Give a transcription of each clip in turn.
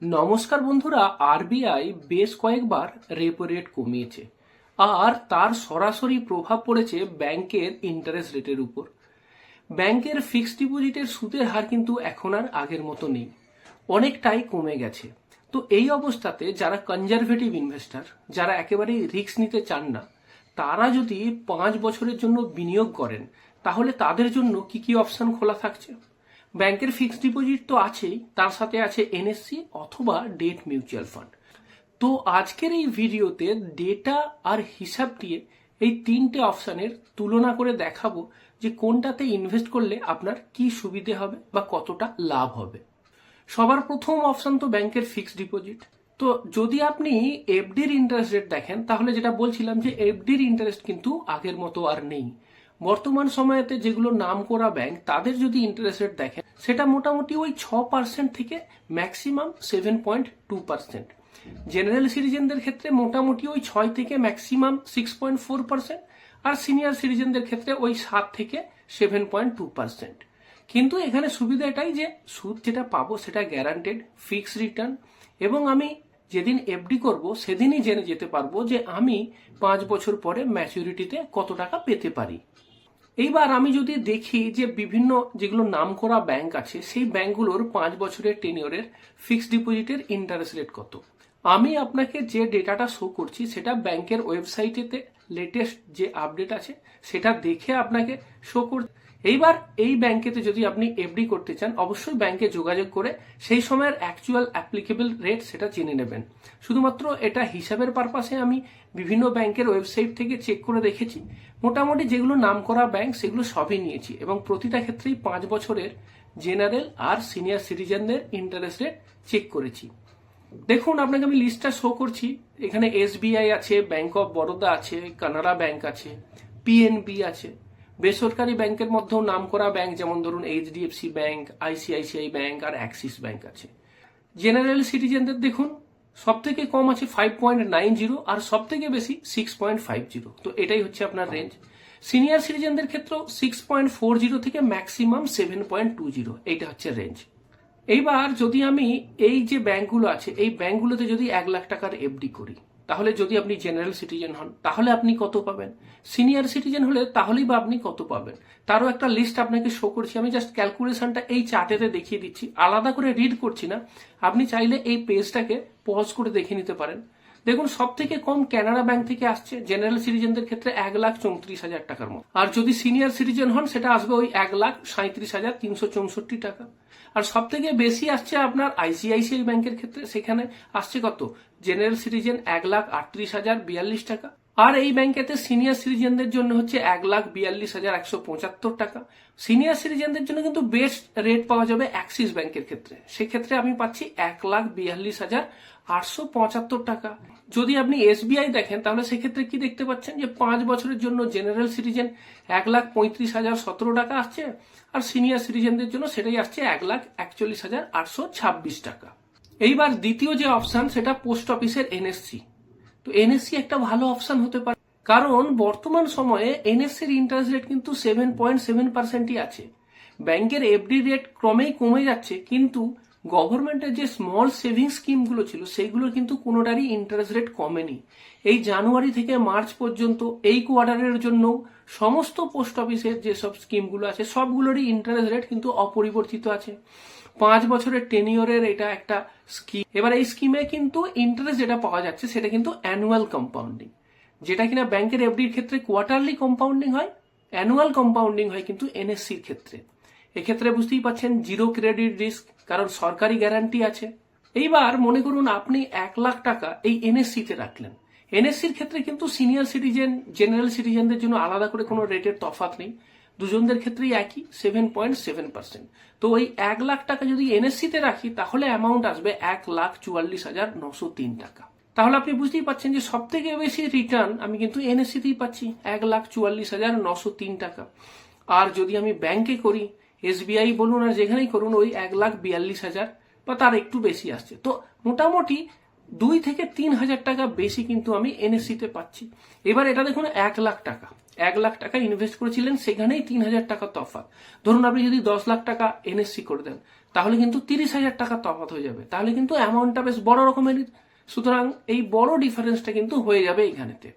নমস্কার বন্ধুরা, আরবিআই বেশ কয়েকবার রেপো রেট কমিয়েছে আর তার সরাসরি প্রভাব পড়েছে ব্যাংকের ইন্টারেস্ট রেটের উপর। ব্যাংকের ফিক্সড ডিপোজিটের সুদের হার কিন্তু এখন আর আগের মতো নেই, অনেকটাই কমে গেছে। তো এই অবস্থাতে যারা কনজারভেটিভ ইনভেস্টর, যারা একেবারেই রিস্ক নিতে চান না, তারা যদি 5 বছরের জন্য বিনিয়োগ করেন তাহলে তাদের জন্য কি কি অপশন খোলা থাকছে। ব্যাংকের ফিক্সড ডিপোজিট তো আছেই, তার সাথে আছে এনএসসি অথবা ডেট মিউচুয়াল ফান্ড। তো আজকের এই ভিডিওতে ডেটা আর হিসাব দিয়ে এই তিনটে অপশনের তুলনা করে দেখাবো যে কোনটাতে ইনভেস্ট করলে আপনার কি সুবিধে হবে বা কতটা লাভ হবে। সবার প্রথম অপশন তো ব্যাংকের ফিক্সড ডিপোজিট। তো যদি আপনি এফডির ইন্টারেস্ট রেট দেখেন তাহলে যেটা বলছিলাম যে এফডির ইন্টারেস্ট কিন্তু আগের মতো আর নেই। বর্তমান সময়েতে যেগুলো নামকরা ব্যাংক তাদের যদি ইন্টারেস্ট রেট দেখেন সেটা মোটামুটি ওই 6% থেকে ম্যাক্সিমাম 7.2%। জেনারেল সিটিজেনদের ক্ষেত্রে মোটামুটি ওই 6 থেকে ম্যাক্সিমাম 6.4%, আর সিনিয়র সিটিজেনদের ক্ষেত্রে ওই 7 থেকে 7.2%। কিন্তু এখানে সুবিধা এটাই যে সুদ যেটা পাবো সেটা গ্যারান্টেড ফিক্স রিটার্ন, এবং আমি যেদিন এফডি করব সেদিনই জেনে যেতে পারবো যে আমি 5 বছর পরে ম্যাচুরিটিতে কত টাকা পেতে পারি। এইবার আমি যদি দেখি যে বিভিন্ন যেগুলো নামকরা ব্যাংক আছে সেই ব্যাংকগুলোর 5 বছরের টেনিয়রের ফিক্সড ডিপোজিটের ইন্টারেস্ট রেট কত, আমি আপনাকে যে ডেটাটা শো করছি সেটা ব্যাংকের ওয়েবসাইটেতে লেটেস্ট যে আপডেট আছে সেটা দেখে আপনাকে শো করছি। এইবার এই ব্যাংকেতে যদি আপনি এফডি করতে চান অবশ্যই ব্যাংকে যোগাযোগ করে সেই সময়ের অ্যাকচুয়াল অ্যাপ্লিকেবল রেট সেটা জেনে নেবেন। শুধুমাত্র এটা হিসাবের পারপাসে আমি বিভিন্ন ব্যাংকের ওয়েবসাইট থেকে চেক করে দেখেছি, মোটামুটি যেগুলো নামকরা ব্যাংক সেগুলো সবই নিয়েছি এবং প্রতিটা ক্ষেত্রেই 5 বছরের জেনারেল আর সিনিয়র সিটিজেনদের ইন্টারেস্ট রেট চেক করেছি। দেখুন আপনাকে আমি লিস্টটা শো করছি। এখানে এসবিআই আছে, ব্যাংক অফ বরোদা আছে, কানাড়া ব্যাংক আছে, পিএনবি আছে। বেসরকারি ব্যাংকের মধ্যেও নামকরা ব্যাংক যেমন ধরুন এইচডিএফসি ব্যাংক, আইসিআইসিআই ব্যাংক আর অ্যাক্সিস ব্যাংক আছে। জেনারেল সিটিজেনদের দেখুন সব থেকে কম আছে 5.90 আর সব থেকে বেশি 6.50। তো এটাই হচ্ছে আপনার রেঞ্জ। সিনিয়র সিটিজেনদের ক্ষেত্রেও 6.40 থেকে ম্যাক্সিমাম 7.20, এইটা হচ্ছে রেঞ্জ। এইবার যদি আমি এই যে ব্যাংকগুলো আছে এই ব্যাংকগুলোতে যদি 1 লাখ টাকার এফডি করি তাহলে যদি আপনি জেনারেল সিটিজেন হন তাহলে আপনি কত পাবেন, সিনিয়র সিটিজেন হলে তাহলেই বা আপনি কত পাবেন, তারও একটা লিস্ট আপনাকে শো করছি। আমি জাস্ট ক্যালকুলেশনটা এই চার্টেতে দেখিয়ে দিচ্ছি, আলাদা করে রিড করছি না। আপনি চাইলে এই পেজটাকে পজ করে দেখে নিতে পারেন। দেখুন সব থেকে কম কানাড়া ব্যাংক থেকে আসছে জেনারেল সিটিজেনদের ক্ষেত্রে 1,34,000 টাকার মতো, আর যদি সিনিয়র সিটিজেন হন সেটা আসবে ওই 1,37,364 টাকা। আর সব থেকে বেশি আসছে আপনার আইসিআইসিআই ব্যাংকের ক্ষেত্রে, সেখানে আসছে কত, জেনারেল সিটিজেন 1,38,042 টাকা, আর এই ব্যাংকেতে সিনিয়র সিটিজেনদের জন্য হচ্ছে 1,42,175 টাকা। সিনিয়র সিটিজেনদের জন্য কিন্তু বেস্ট রেট পাওয়া যাবে অ্যাক্সিস ব্যাংকের ক্ষেত্রে, সেক্ষেত্রে আমি পাচ্ছি 1,42,875 টাকা। যদি আপনি এসবিআই দেখেন তাহলে সেক্ষেত্রে কি দেখতে পাচ্ছেন যে 5 বছরের জন্য জেনারেল সিটিজেন 1,35,017 টাকা আসছে, আর সিনিয়র সিটিজেনদের জন্য সেটাই আসছে 1,41,826 টাকা। এইবার দ্বিতীয় যে অপশন সেটা পোস্ট অফিসের এনএসসি। তো এনএসসি একটা ভালো অপশন হতে পারে, কারণ বর্তমান সময়ে এনএসসির ইন্টারেস্ট রেট কিন্তু 7.7%ই আছে। ব্যাংকের এফডি রেট ক্রমেই কমে যাচ্ছে, কিন্তু গভর্নমেন্টের যে স্মল সেভিংস স্কিমগুলো ছিল সেইগুলোর কিন্তু কোনোটারই ইন্টারেস্ট রেট কমেনি। এই জানুয়ারি থেকে মার্চ পর্যন্ত এই কোয়ার্টারের জন্য সমস্ত পোস্ট অফিসের যেসব স্কিমগুলো আছে সবগুলোরই ইন্টারেস্ট রেট কিন্তু অপরিবর্তিত আছে। 5 বছরের টেনিয়রের এটা একটা স্কিম। এবার এই স্কিমে কিন্তু ইন্টারেস্ট যেটা পাওয়া যাচ্ছে সেটা কিন্তু অ্যানুয়াল কম্পাউন্ডিং, যেটা কিনা ব্যাংকের এফডির ক্ষেত্রে কোয়ার্টারলি কম্পাউন্ডিং হয়, অ্যানুয়াল কম্পাউন্ডিং হয় কিন্তু এনএসসির ক্ষেত্রে। এক্ষেত্রে বুঝতেই পাচ্ছেন জিরো ক্রেডিট রিস্ক, কারণ সরকারি গ্যারান্টি আছে। এইবার মনে করুন আপনি 1 লাখ টাকা এই এনএসসিতে রাখলেন। এনএসসির ক্ষেত্রে কিন্তু সিনিয়র সিটিজেন জেনারেল সিটিজেনদের জন্য আলাদা করে কোনো রেটের তফাৎ নেই, দুজনদের ক্ষেত্রেই একই 7.7%। তো ওই 1 লাখ টাকা যদি এনএসসিতে রাখি তাহলে অ্যামাউন্ট আসবে 1,44,903 টাকা। তাহলে আপনি বুঝতেই পাচ্ছেন যে সব থেকে বেশি রিটার্ন আমি কিন্তু এনএসসিতেই পাচ্ছি 1,44,903 টাকা। আর যদি আমি ব্যাংকে করি, এসবিআই বলুন আর যেখানেই করুন, ওই 1,42,000 বা তার একটু বেশি আসছে। তো মোটামুটি 2 থেকে 3,000 টাকা বেশি কিন্তু আমি এনএসসিতে পাচ্ছি। এবার এটা দেখুন 1 লাখ টাকা, 1 লাখ টাকা ইনভেস্ট করেছিলেন, সেখানেই 3,000 টাকা তফাৎ। ধরুন আপনি যদি 10 লাখ টাকা এনএসসি করে দেন তাহলে কিন্তু 30,000 টাকার তফাৎ হয়ে যাবে, তাহলে কিন্তু অ্যামাউন্টটা বেশ বড় রকমেরই। সুতরাং এই বড় ডিফারেন্সটা কিন্তু হয়ে যাবে এইখানেতে।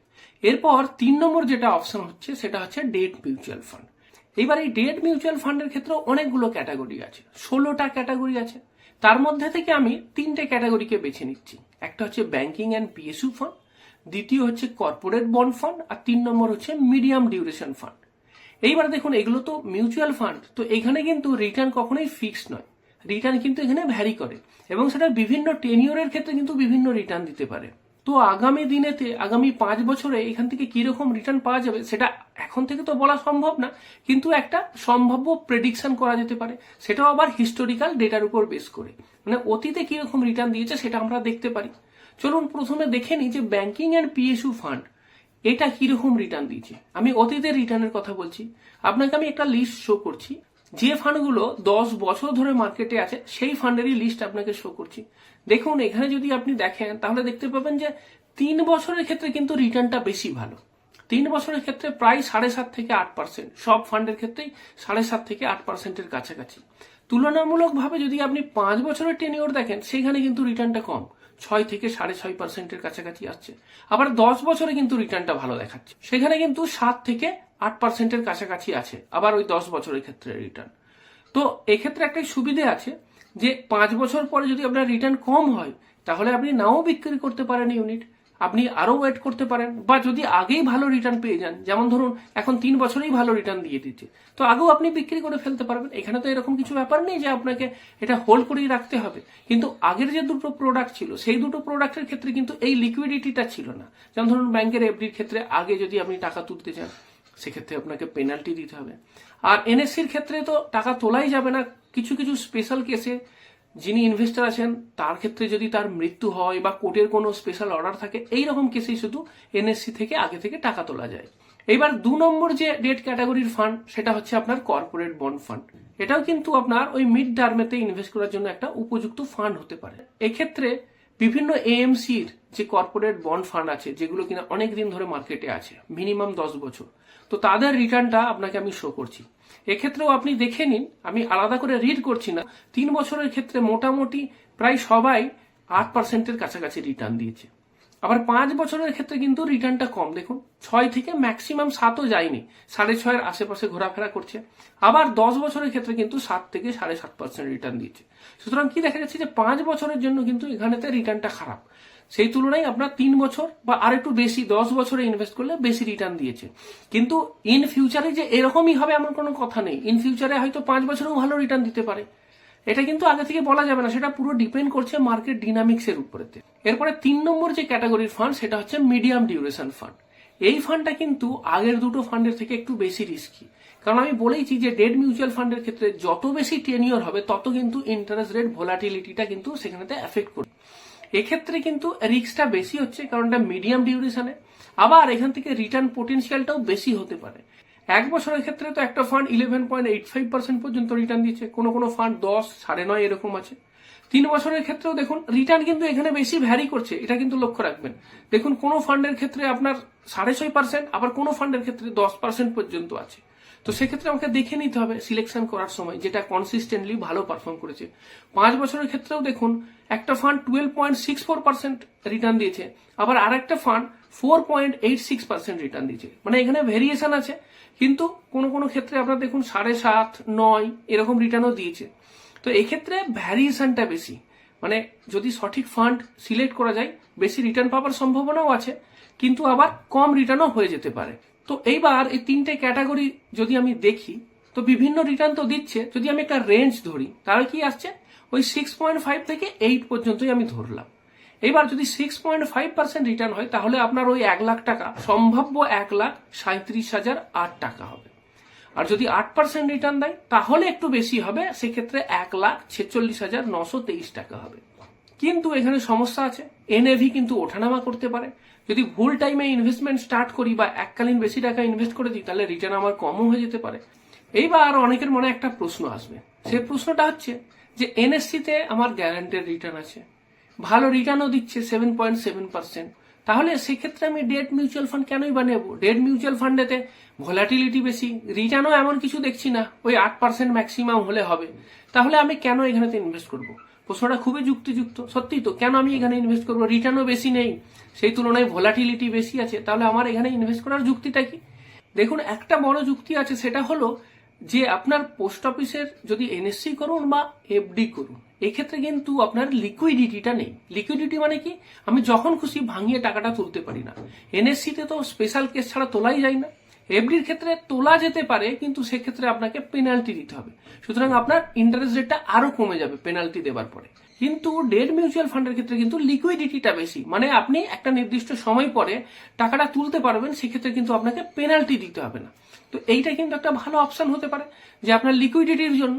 এরপর 3 নম্বর যেটা অপশন হচ্ছে সেটা হচ্ছে ডেট মিউচুয়াল ফান্ড। এবার এই ডেট মিউচুয়াল ফান্ডের ক্ষেত্রে অনেকগুলো ক্যাটাগরি আছে, 16টা ক্যাটাগরি আছে। তার মধ্যে থেকে আমি 3টে ক্যাটাগরিকে বেছে নিচ্ছি। একটা হচ্ছে ব্যাংকিং অ্যান্ড পিএসইউ ফান্ড, দ্বিতীয় হচ্ছে কর্পোরেট বন্ড ফান্ড, আর 3 নম্বর হচ্ছে মিডিয়াম ডিউরেশন ফান্ড। এইবার দেখুন, এগুলো তো মিউচুয়াল ফান্ড, তো এখানে কিন্তু রিটার্ন কখনোই ফিক্সড নয়, রিটার্ন কিন্তু এখানে ভ্যারি করে, এবং সেটা বিভিন্ন টেনিওরের ক্ষেত্রে কিন্তু বিভিন্ন রিটার্ন দিতে পারে। তো আগামী দিনেতে, আগামী 5 বছরে এখান থেকে কিরকম রিটার্ন পাওয়া যাবে সেটা এখন থেকে তো বলা সম্ভব না, কিন্তু একটা সম্ভাব্য প্রেডিকশন করা যেতে পারে, সেটাও আবার হিস্টোরিক্যাল ডেটার উপর বেস করে, মানে অতীতে কিরকম রিটার্ন দিয়েছে সেটা আমরা দেখতে পারি। চলুন প্রথমে দেখে নিই যে ব্যাংকিং অ্যান্ড পিএসইউ ফান্ড এটা কিরকম রিটার্ন দিয়েছে। আমি অতীতের রিটার্নের কথা বলছি, আপনাকে আমি একটা লিস্ট শো করছি। যে ফান্ডগুলো 10 বছর ধরে মার্কেটে আছে সেই ফান্ডেরই লিস্ট আপনাকে শো করছি। দেখুন এখানে যদি আপনি দেখেন তাহলে দেখতে পাবেন যে 3 বছরের ক্ষেত্রে কিন্তু রিটার্নটা বেশি ভালো। 3 বছরের ক্ষেত্রে প্রায় 7.5 থেকে 8%, সব ফান্ডের ক্ষেত্রেই 7.5 থেকে 8%-এর কাছাকাছি। তুলনামূলকভাবে যদি আপনি 5 বছরের টেনিওর দেখেন সেখানে কিন্তু রিটার্নটা কম, 6 থেকে 6.5%-এর কাছাকাছি আসছে। আবার 10 বছরে কিন্তু রিটার্নটা ভালো দেখাচ্ছে, সেখানে কিন্তু 7 থেকে 8%-এর কাছাকাছি আছে আবার ওই 10 বছরের ক্ষেত্রে রিটার্ন। তো এক্ষেত্রে একটা সুবিধে আছে যে 5 বছর পরে যদি আপনার রিটার্ন কম হয় তাহলে আপনি নাও বিক্রি করতে পারেন ইউনিট, আপনি আরো ওয়েট করতে পারেন, বা যদি আগেই ভালো রিটার্ন পেয়ে যান, যেমন ধরুন এখন 3 বছরেই ভালো রিটার্ন দিয়ে দিচ্ছে, তো আগেও আপনি বিক্রি করে ফেলতে পারবেন। এখানে তো এরকম কিছু ব্যাপার নেই যে আপনাকে এটা হোল্ড করেই রাখতে হবে। কিন্তু আগের যে দুটো প্রোডাক্ট ছিল সেই দুটো প্রোডাক্টের ক্ষেত্রে কিন্তু এই লিকুইডিটিটা ছিল না। যেমন ধরুন ব্যাংকের এফডির ক্ষেত্রে আগে যদি আপনি টাকা তুলতে চান সেক্ষেত্রে আপনাকে পেনাল্টি দিতে হবে, আর এনএসসির ক্ষেত্রে তো টাকা তোলাই যাবে না। কিছু কিছু স্পেশাল কেসে যিনি ইনভেস্টর আছেন তার ক্ষেত্রে যদি তার মৃত্যু হয় বা কোর্টের কোনো স্পেশাল অর্ডার থাকে, এই রকম কেসেই শুধু এনএসসি থেকে আগে থেকে টাকা তোলা যায়। এবার 2 নম্বর যে ডেট ক্যাটাগরির ফান্ড সেটা হচ্ছে আপনার কর্পোরেট বন্ড ফান্ড। এটাও কিন্তু আপনার ওই মিড টার্মেতে ইনভেস্ট করার জন্য একটা উপযুক্ত ফান্ড হতে পারে। এক্ষেত্রে বিভিন্ন এএমসির যে কর্পোরেট বন্ড ফান্ড আছে যেগুলো কিনা অনেক দিন ধরে মার্কেটে আছে, মিনিমাম 10 বছর, তো তাদের রিটার্নটা আপনাকে আমি শো করছি। এক্ষেত্রেও আপনি দেখে নিন, আমি আলাদা করে রিড করছি না। 3 বছরের ক্ষেত্রে মোটামুটি প্রায় সবাই 8%-এর কাছাকাছি রিটার্ন দিয়েছে। আবার 5 বছরের ক্ষেত্রে কিন্তু রিটার্নটা কম, দেখুন 6 থেকে ম্যাক্সিমাম 7ও যায়নি, 6.5-এর আশেপাশে ঘোরাফেরা করছে। আবার 10 বছরের ক্ষেত্রে কিন্তু 7 থেকে 7.5% রিটার্ন দিয়েছে। সুতরাং কি দেখা যাচ্ছে যে 5 বছরের জন্য কিন্তু এখানেতে রিটার্নটা খারাপ, সেই তুলনায় আপনার 3 বছর বা আর একটু বেশি 10 বছরে ইনভেস্ট করলে বেশি রিটার্ন দিয়েছে। কিন্তু ইন ফিউচারে যে এরকমই হবে এমন কোনো কথা নেই, ইন ফিউচারে হয়তো 5 বছরেও ভালো রিটার্ন দিতে পারে, এটা কিন্তু আগে থেকে বলা যাবে না, সেটা পুরো ডিপেন্ড করছে মার্কেট ডিনামিক্স এর উপরে। এরপরে 3 নম্বর যে ক্যাটাগরির ফান্ড সেটা হচ্ছে মিডিয়াম ডিউরেশন ফান্ড। এই ফান্ডটা কিন্তু আগের দুটো ফান্ডের থেকে একটু বেশি রিস্কি, কারণ আমি বলেইছি যে ডেট মিউচুয়াল ফান্ডের ক্ষেত্রে যত বেশি টেনিওর হবে তত কিন্তু ইন্টারেস্ট রেট ভোলাটিলিটিটা কিন্তু সেখানেতে এফেক্ট করবে। এক্ষেত্রে কিন্তু রিস্কটা বেশি হচ্ছে কারণ এটা মিডিয়াম ডিউরেশনে, আবার এখান থেকে রিটার্ন পোটেনশিয়ালটাও বেশি হতে পারে। 1 বছরের ক্ষেত্রে তো একটা ফান্ড 11.85% পর্যন্ত রিটার্ন দিচ্ছে, কোনো কোনো ফান্ড 10, 9.5 এরকম আছে। 3 বছরের ক্ষেত্রেও দেখুন রিটার্ন কিন্তু এখানে বেশি ভ্যারি করছে, এটা কিন্তু লক্ষ্য রাখবেন। দেখুন কোনো ফান্ডের ক্ষেত্রে আপনার 6.5%, আবার কোনো ফান্ডের ক্ষেত্রে 10% পর্যন্ত আছে। তো সেক্ষেত্রে আমাকে দেখে নিতে হবে সিলেকশন করার সময় যেটা কনসিস্টেন্টলি ভালো পারফর্ম করেছে। 5 বছরের ক্ষেত্রেও দেখুন একটা ফান্ড 12.64% রিটার্ন দিয়েছে, আবার আর একটা ফান্ড 4.86% রিটার্ন দিয়েছে। মানে এখানে ভেরিয়েশন আছে, কিন্তু কোনো কোনো ক্ষেত্রে আপনার দেখুন 7.5, 9 এরকম রিটার্নও দিয়েছে। তো এক্ষেত্রে ভ্যারিয়েশনটা বেশি, মানে যদি সঠিক ফান্ড সিলেক্ট করা যায় বেশি রিটার্ন পাওয়ার সম্ভাবনাও আছে, কিন্তু আবার কম রিটার্নও হয়ে যেতে পারে। তো এইবার এই 3টে ক্যাটাগরি যদি আমি দেখি তো বিভিন্ন রিটার্ন তো দিচ্ছে। যদি আমি একটা রেঞ্জ ধরি তাহলে কি আসছে, ওই 6.5 থেকে 8 পর্যন্তই আমি ধরলাম। এবার যদি 6.5% রিটার্ন হয় তাহলে আপনার ওই 1 লাখ টাকা সম্ভাব্য 1,37,008 টাকা হবে। আর যদি 8% রিটার্ন দেয় তাহলে একটু বেশি হবে, সেক্ষেত্রে 1,46,923 টাকা হবে। কিন্তু এখানে সমস্যা আছে, এনএভি কিন্তু ওঠানামা করতে পারে। যদি ভুল টাইমে ইনভেস্টমেন্ট স্টার্ট করি বা এককালীন বেশি টাকা ইনভেস্ট করে দিই তাহলে রিটার্ন আমার কমও হয়ে যেতে পারে। এইবার অনেকের মনে একটা প্রশ্ন আসবে, সেই প্রশ্নটা হচ্ছে যে এনএসসি তে আমার গ্যারান্টেড রিটার্ন আছে, ভালো রিটার্নও দিচ্ছে 7.7%, তাহলে সেক্ষেত্রে আমি ডেট মিউচুয়াল ফান্ড কেনই বা নেব? ডেট মিউচুয়াল ফান্ডেতে ভোলাটিলিটি বেশি, রিটার্নও এমন কিছু দেখছি না, ওই 8% ম্যাক্সিমাম হলে হবে। তাহলে আমি কেন এখানেতে ইনভেস্ট করব? প্রশ্নটা খুবই যুক্তিযুক্ত। সত্যি তো, কেন আমি এখানে ইনভেস্ট করবো? রিটার্নও বেশি নেই, সেই তুলনায় ভোলাটিলিটি বেশি আছে, তাহলে আমার এখানে ইনভেস্ট করার যুক্তিটা কি? দেখুন, একটা বড় যুক্তি আছে, সেটা হলো যে আপনার পোস্ট অফিসের যদি এনএসসি করুন বা এফডি করুন, এক্ষেত্রে কিন্তু আপনার লিকুইডিটিটা নেই। লিকুইডিটি মানে কি? আমি যখন খুশি ভাঙিয়ে টাকাটা তুলতে পারি না। এনএসসিতে তো স্পেশাল কেস ছাড়া তোলাই যায় না। এফডির ক্ষেত্রে তোলা যেতে পারে, কিন্তু সেক্ষেত্রে আপনাকে পেনাল্টি দিতে হবে, সুতরাং আপনার ইন্টারেস্ট রেটটা আরো কমে যাবে পেনাল্টি দেওয়ার পরে। কিন্তু ডেট মিউচুয়াল ফান্ডের ক্ষেত্রে কিন্তু লিকুইডিটিটা বেশি, মানে আপনি একটা নির্দিষ্ট সময় পরে টাকাটা তুলতে পারবেন, সেক্ষেত্রে কিন্তু আপনাকে পেনাল্টি দিতে হবে না। তো এইটা কিন্তু একটা ভালো অপশন হতে পারে যে আপনার লিকুইডিটির জন্য।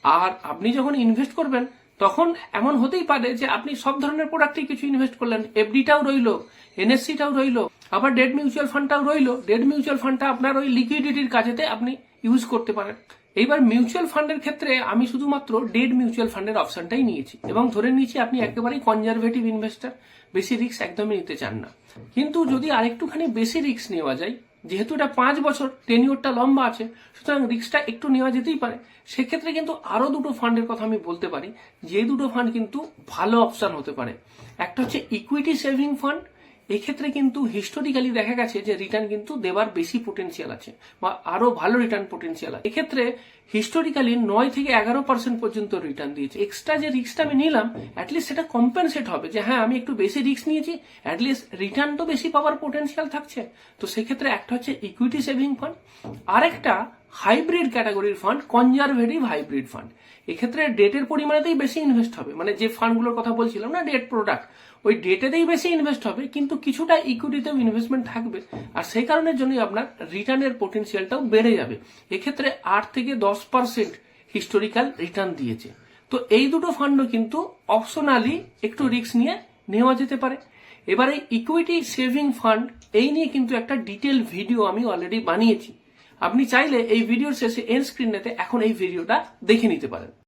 আর আপনি যখন ইনভেস্ট করবেন, তখন এমন হতেই পারে যে আপনি সব ধরনের প্রোডাক্টে কিছু ইনভেস্ট করলেন, এফডিটাও রইলো, এনএসসিটাও রইলো, আবার ডেট মিউচুয়াল ফান্ডটাও রইলো। ডেট মিউচুয়াল ফান্ডটা আপনার ওই লিকুইডিটির কাজেতে আপনি ইউজ করতে পারেন। এইবার মিউচুয়াল ফান্ডের ক্ষেত্রে আমি শুধুমাত্র ডেট মিউচুয়াল ফান্ডের অপশনটাই নিয়েছি, এবং ধরে নিয়েছি আপনি একেবারেই কনজারভেটিভ ইনভেস্টার, বেশি রিস্ক একদমই নিতে চান না। কিন্তু যদি আরেকটুখানি বেশি রিস্ক নেওয়া যায়, যেহেতু এটা 5 বছর, টেনিওরটা লম্বা আছে, সুতরাং রিস্কটা একটু নেওয়া যেতেই পারে। সেক্ষেত্রে কিন্তু আরো দুটো ফান্ডের কথা আমি বলতে পারি, যে দুটো ফান্ড কিন্তু ভালো অপশন হতে পারে। একটা হচ্ছে ইকুইটি সেভিং ফান্ড। এক্ষেত্রে কিন্তু হিস্টোরিক্যালি দেখা গেছে যে রিটার্ন কিন্তু দেবার বেশি পোটেনশিয়াল আছে, বা আরো ভালো রিটার্ন পোটেনশিয়াল আছে। এক্ষেত্রে হিস্টোরিক্যালি 9 থেকে 11% পর্যন্ত রিটার্ন দিয়েছে। এক্সট্রা যে রিস্কটা আমি নিলাম, অ্যাটলিস্ট সেটা কম্পেনসেট হবে, যে হ্যাঁ আমি একটু বেশি রিস্ক নিয়েছি, অ্যাটলিস্ট রিটার্ন তো বেশি পাওয়ার পোটেনশিয়াল থাকছে। তো সেক্ষেত্রে একটা হচ্ছে ইকুইটি সেভিং ফান্ড, আরেকটা হাইব্রিড ক্যাটাগরির ফান্ড, কনজারভেটিভ হাইব্রিড ফান্ড। এক্ষেত্রে ডেটের পরিমাণেতেই বেশি ইনভেস্ট হবে, মানে যে ফান্ডগুলোর কথা বলছিলাম না, ডেট প্রোডাক্ট, ওই ডেটেতেই বেশি ইনভেস্ট হবে, কিন্তু কিছুটা ইকুইটিতেও ইনভেস্টমেন্ট থাকবে, আর সেই কারণের জন্যই আপনার রিটার্নের পোটেনশিয়ালটাও বেড়ে যাবে। এক্ষেত্রে 8 থেকে 10% হিস্টোরিক্যাল রিটার্ন দিয়েছে। তো এই দুটো ফান্ডও কিন্তু অপশনালি একটু রিস্ক নিয়ে নেওয়া যেতে পারে। এবারে ইকুইটি সেভিং ফান্ড, এই নিয়ে কিন্তু একটা ডিটেল ভিডিও আমি অলরেডি বানিয়েছি। আপনি চাইলে এই ভিডিওর শেষে এন্ড স্ক্রিনেতে এখন এই ভিডিওটা দেখে নিতে পারেন।